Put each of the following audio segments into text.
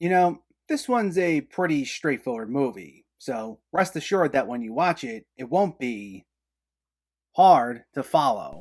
You know, this one's a pretty straightforward movie, so rest assured that when you watch it, it won't be hard to follow.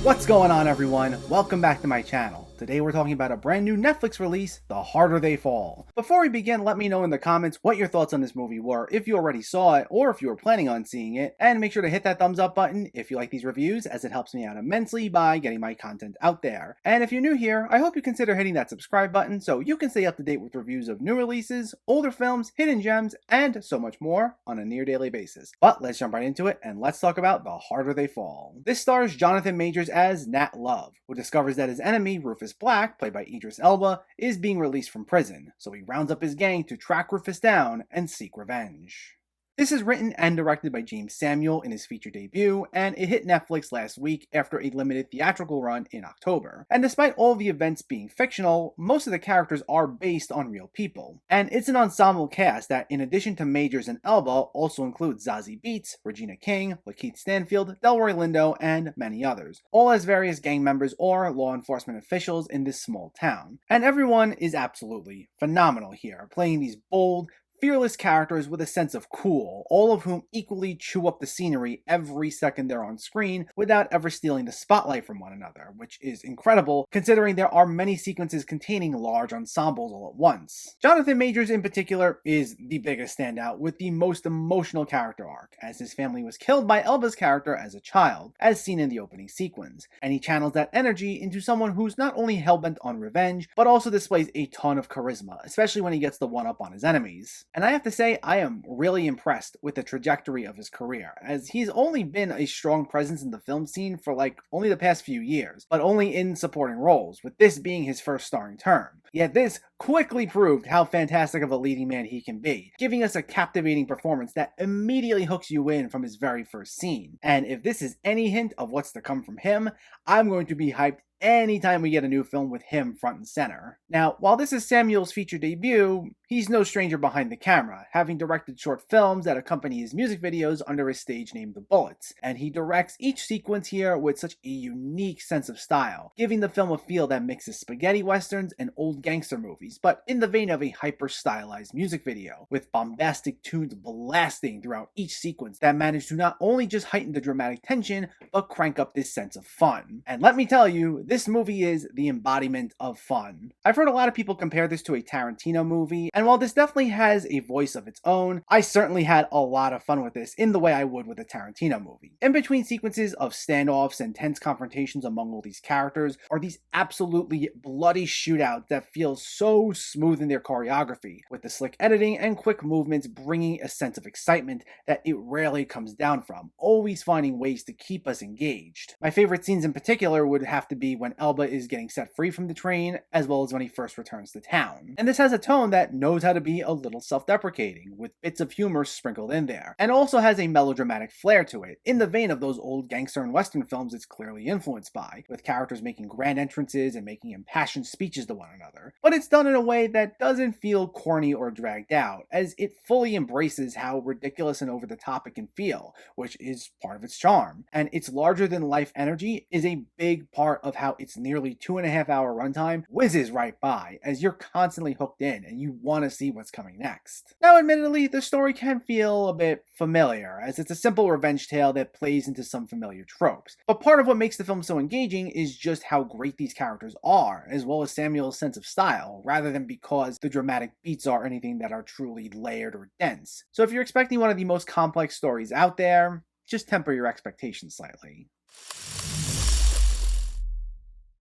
What's going on, everyone? Welcome back to my channel. Today we're talking about a brand new Netflix release, The Harder They Fall. Before we begin, let me know in the comments what your thoughts on this movie were, if you already saw it, or if you were planning on seeing it, and make sure to hit that thumbs up button if you like these reviews, as it helps me out immensely by getting my content out there. And if you're new here, I hope you consider hitting that subscribe button so you can stay up to date with reviews of new releases, older films, hidden gems, and so much more on a near daily basis. But let's jump right into it, and let's talk about The Harder They Fall. This stars Jonathan Majors as Nat Love, who discovers that his enemy, Rufus Black, played by Idris Elba, is being released from prison, so he rounds up his gang to track Rufus down and seek revenge. This is written and directed by James Samuel in his feature debut, and it hit Netflix last week after a limited theatrical run in October. And despite all the events being fictional, most of the characters are based on real people. And it's an ensemble cast that, in addition to Majors and Elba, also includes Zazie Beetz, Regina King, Lakeith Stanfield, Delroy Lindo, and many others, all as various gang members or law enforcement officials in this small town. And everyone is absolutely phenomenal here, playing these bold, fearless characters with a sense of cool, all of whom equally chew up the scenery every second they're on screen without ever stealing the spotlight from one another, which is incredible considering there are many sequences containing large ensembles all at once. Jonathan Majors in particular is the biggest standout with the most emotional character arc, as his family was killed by Elba's character as a child, as seen in the opening sequence, and he channels that energy into someone who's not only hellbent on revenge, but also displays a ton of charisma, especially when he gets the one-up on his enemies. And I have to say, I am really impressed with the trajectory of his career, as he's only been a strong presence in the film scene for only the past few years, but only in supporting roles, with this being his first starring term. Yet this quickly proved how fantastic of a leading man he can be, giving us a captivating performance that immediately hooks you in from his very first scene. And if this is any hint of what's to come from him, I'm going to be hyped anytime we get a new film with him front and center. Now, while this is Samuel's feature debut, he's no stranger behind the camera, having directed short films that accompany his music videos under his stage name The Bullets, and he directs each sequence here with such a unique sense of style, giving the film a feel that mixes spaghetti westerns and old gangster movies, but in the vein of a hyper-stylized music video, with bombastic tunes blasting throughout each sequence that manage to not only just heighten the dramatic tension, but crank up this sense of fun. And let me tell you, this movie is the embodiment of fun. I've heard a lot of people compare this to a Tarantino movie, and while this definitely has a voice of its own, I certainly had a lot of fun with this in the way I would with a Tarantino movie. In between sequences of standoffs and tense confrontations among all these characters are these absolutely bloody shootouts that feel so smooth in their choreography, with the slick editing and quick movements bringing a sense of excitement that it rarely comes down from, always finding ways to keep us engaged. My favorite scenes in particular would have to be when Elba is getting set free from the train, as well as when he first returns to town. And this has a tone that knows how to be a little self-deprecating, with bits of humor sprinkled in there, and also has a melodramatic flair to it, in the vein of those old gangster and western films it's clearly influenced by, with characters making grand entrances and making impassioned speeches to one another. But it's done in a way that doesn't feel corny or dragged out, as it fully embraces how ridiculous and over the top it can feel, which is part of its charm. And its larger-than-life energy is a big part of how its nearly 2.5-hour runtime whizzes right by, as you're constantly hooked in and you want to see what's coming next. Now, admittedly, the story can feel a bit familiar, as it's a simple revenge tale that plays into some familiar tropes. But part of what makes the film so engaging is just how great these characters are, as well as Samuel's sense of style, rather than because the dramatic beats are anything that are truly layered or dense. So if you're expecting one of the most complex stories out there, just temper your expectations slightly.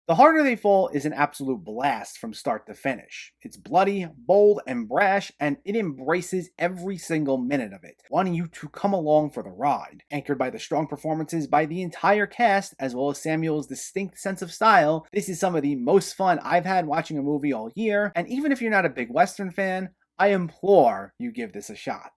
The Harder They Fall is an absolute blast from start to finish. It's bloody, bold, and brash, and it embraces every single minute of it, wanting you to come along for the ride. Anchored by the strong performances by the entire cast, as well as Samuel's distinct sense of style, this is some of the most fun I've had watching a movie all year, and even if you're not a big Western fan, I implore you give this a shot.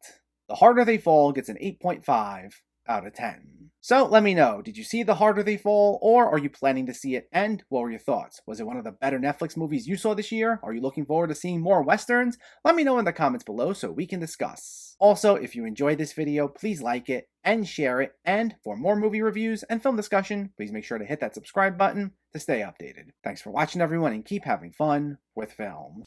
The Harder They Fall gets an 8.5 out of 10. So let me know, did you see The Harder They Fall, or are you planning to see it, and what were your thoughts? Was it one of the better Netflix movies you saw this year? Are you looking forward to seeing more westerns? Let me know in the comments below so we can discuss. Also, if you enjoyed this video, please like it and share it, and for more movie reviews and film discussion, please make sure to hit that subscribe button to stay updated. Thanks for watching everyone, and keep having fun with film.